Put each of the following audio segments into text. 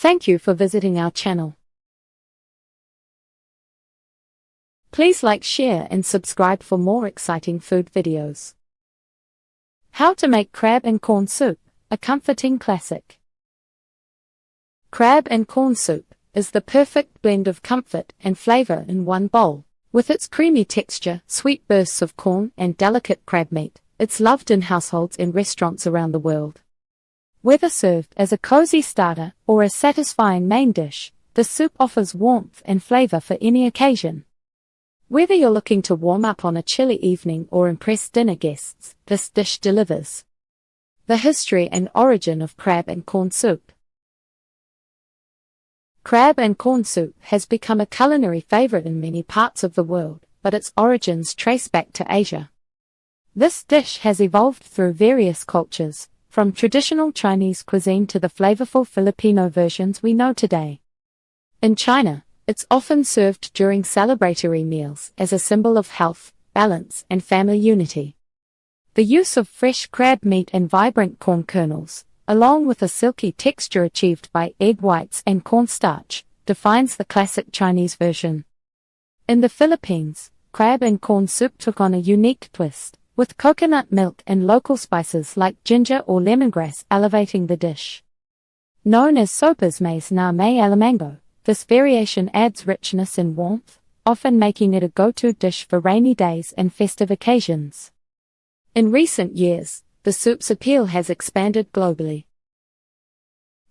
Thank you for visiting our channel. Please like, share and subscribe for more exciting food videos. How to make crab and corn soup, a comforting classic. Crab and corn soup is the perfect blend of comfort and flavor in one bowl. With its creamy texture, sweet bursts of corn and delicate crab meat, it's loved in households and restaurants around the world. Whether served as a cozy starter or a satisfying main dish, the soup offers warmth and flavor for any occasion. Whether you're looking to warm up on a chilly evening or impress dinner guests, this dish delivers. The history and origin of crab and corn soup. Crab and corn soup has become a culinary favorite in many parts of the world, but its origins trace back to Asia. This dish has evolved through various cultures, from traditional Chinese cuisine to the flavorful Filipino versions we know today. In China, it's often served during celebratory meals as a symbol of health, balance, and family unity. The use of fresh crab meat and vibrant corn kernels, along with a silky texture achieved by egg whites and cornstarch, defines the classic Chinese version. In the Philippines, crab and corn soup took on a unique twist, with coconut milk and local spices like ginger or lemongrass elevating the dish. Known as sopas mais na may alamango, this variation adds richness and warmth, often making it a go-to dish for rainy days and festive occasions. In recent years, the soup's appeal has expanded globally.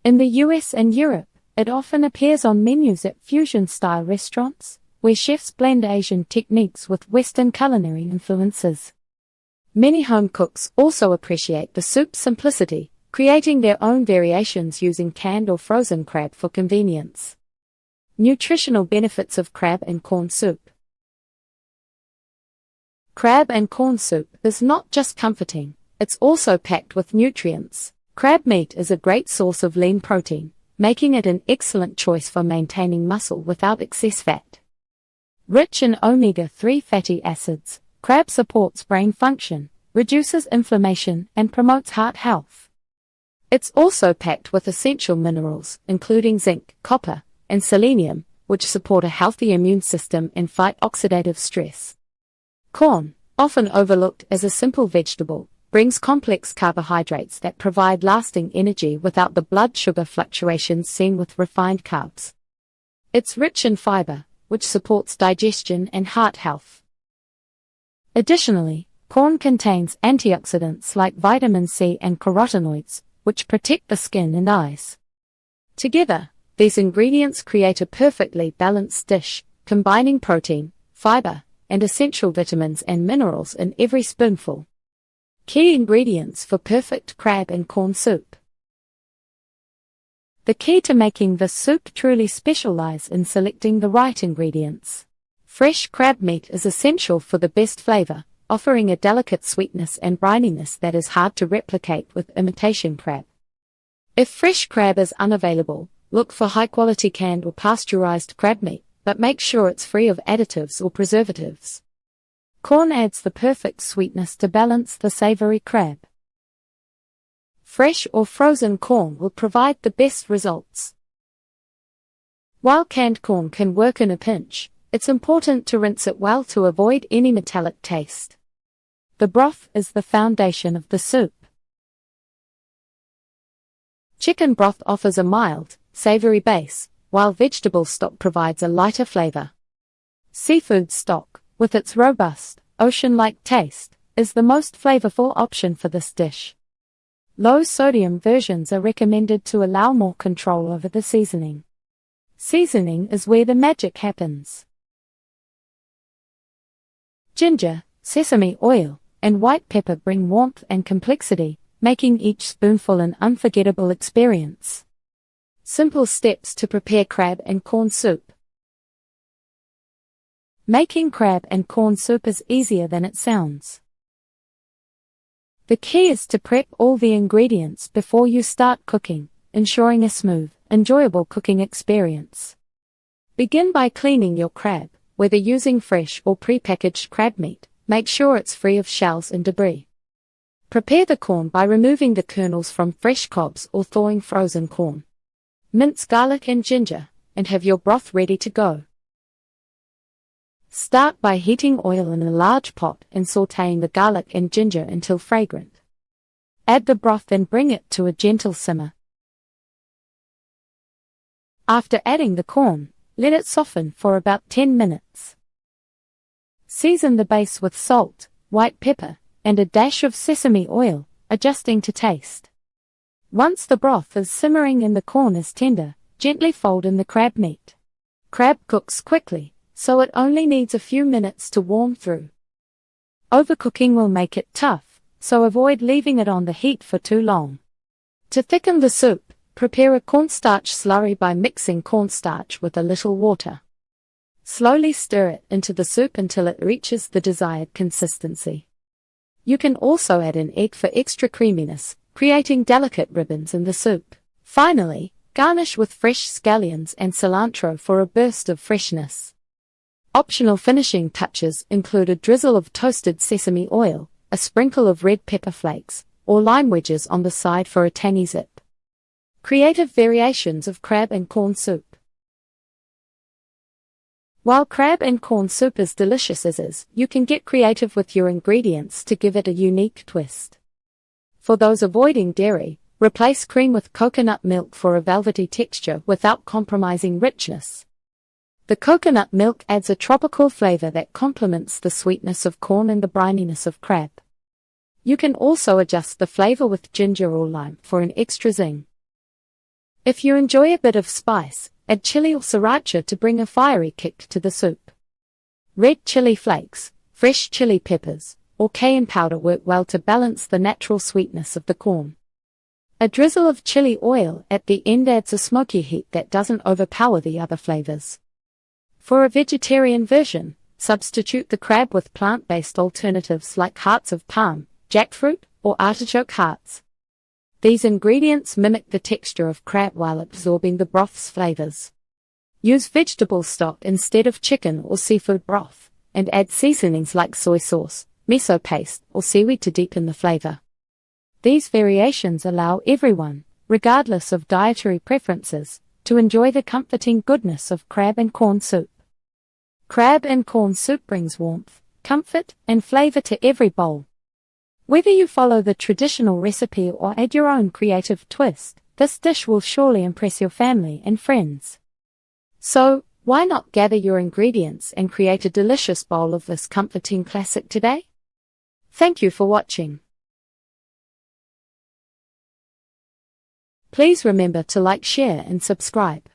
In the US and Europe, it often appears on menus at fusion-style restaurants, where chefs blend Asian techniques with Western culinary influences. Many home cooks also appreciate the soup's simplicity, creating their own variations using canned or frozen crab for convenience. Nutritional benefits of crab and corn soup. Crab and corn soup is not just comforting, it's also packed with nutrients. Crab meat is a great source of lean protein, making it an excellent choice for maintaining muscle without excess fat. Rich in omega-3 fatty acids, crab supports brain function, reduces inflammation, and promotes heart health. It's also packed with essential minerals, including zinc, copper, and selenium, which support a healthy immune system and fight oxidative stress. Corn, often overlooked as a simple vegetable, brings complex carbohydrates that provide lasting energy without the blood sugar fluctuations seen with refined carbs. It's rich in fiber, which supports digestion and heart health. Additionally, corn contains antioxidants like vitamin C and carotenoids, which protect the skin and eyes. Together, these ingredients create a perfectly balanced dish, combining protein, fiber, and essential vitamins and minerals in every spoonful. Key ingredients for perfect crab and corn soup. The key to making this soup truly special lies in selecting the right ingredients. Fresh crab meat is essential for the best flavor, offering a delicate sweetness and brininess that is hard to replicate with imitation crab. If fresh crab is unavailable, look for high-quality canned or pasteurized crab meat, but make sure it's free of additives or preservatives. Corn adds the perfect sweetness to balance the savory crab. Fresh or frozen corn will provide the best results. While canned corn can work in a pinch, it's important to rinse it well to avoid any metallic taste. The broth is the foundation of the soup. Chicken broth offers a mild, savory base, while vegetable stock provides a lighter flavor. Seafood stock, with its robust, ocean-like taste, is the most flavorful option for this dish. Low-sodium versions are recommended to allow more control over the seasoning. Seasoning is where the magic happens. Ginger, sesame oil, and white pepper bring warmth and complexity, making each spoonful an unforgettable experience. Simple steps to prepare crab and corn soup. Making crab and corn soup is easier than it sounds. The key is to prep all the ingredients before you start cooking, ensuring a smooth, enjoyable cooking experience. Begin by cleaning your crab, whether using fresh or pre-packaged crab meat. Make sure it's free of shells and debris. Prepare the corn by removing the kernels from fresh cobs or thawing frozen corn. Mince garlic and ginger, and have your broth ready to go. Start by heating oil in a large pot and sautéing the garlic and ginger until fragrant. Add the broth and bring it to a gentle simmer. After adding the corn, let it soften for about 10 minutes. Season the base with salt, white pepper, and a dash of sesame oil, adjusting to taste. Once the broth is simmering and the corn is tender, gently fold in the crab meat. Crab cooks quickly, so it only needs a few minutes to warm through. Overcooking will make it tough, so avoid leaving it on the heat for too long. To thicken the soup, prepare a cornstarch slurry by mixing cornstarch with a little water. Slowly stir it into the soup until it reaches the desired consistency. You can also add an egg for extra creaminess, creating delicate ribbons in the soup. Finally, garnish with fresh scallions and cilantro for a burst of freshness. Optional finishing touches include a drizzle of toasted sesame oil, a sprinkle of red pepper flakes, or lime wedges on the side for a tangy zip. Creative variations of crab and corn soup. While crab and corn soup is delicious as is, you can get creative with your ingredients to give it a unique twist. For those avoiding dairy, replace cream with coconut milk for a velvety texture without compromising richness. The coconut milk adds a tropical flavor that complements the sweetness of corn and the brininess of crab. You can also adjust the flavor with ginger or lime for an extra zing. If you enjoy a bit of spice, add chili or sriracha to bring a fiery kick to the soup. Red chili flakes, fresh chili peppers, or cayenne powder work well to balance the natural sweetness of the corn. A drizzle of chili oil at the end adds a smoky heat that doesn't overpower the other flavors. For a vegetarian version, substitute the crab with plant-based alternatives like hearts of palm, jackfruit, or artichoke hearts. These ingredients mimic the texture of crab while absorbing the broth's flavors. Use vegetable stock instead of chicken or seafood broth, and add seasonings like soy sauce, miso paste, or seaweed to deepen the flavor. These variations allow everyone, regardless of dietary preferences, to enjoy the comforting goodness of crab and corn soup. Crab and corn soup brings warmth, comfort, and flavor to every bowl. Whether you follow the traditional recipe or add your own creative twist, this dish will surely impress your family and friends. So, why not gather your ingredients and create a delicious bowl of this comforting classic today? Thank you for watching. Please remember to like, share, and subscribe.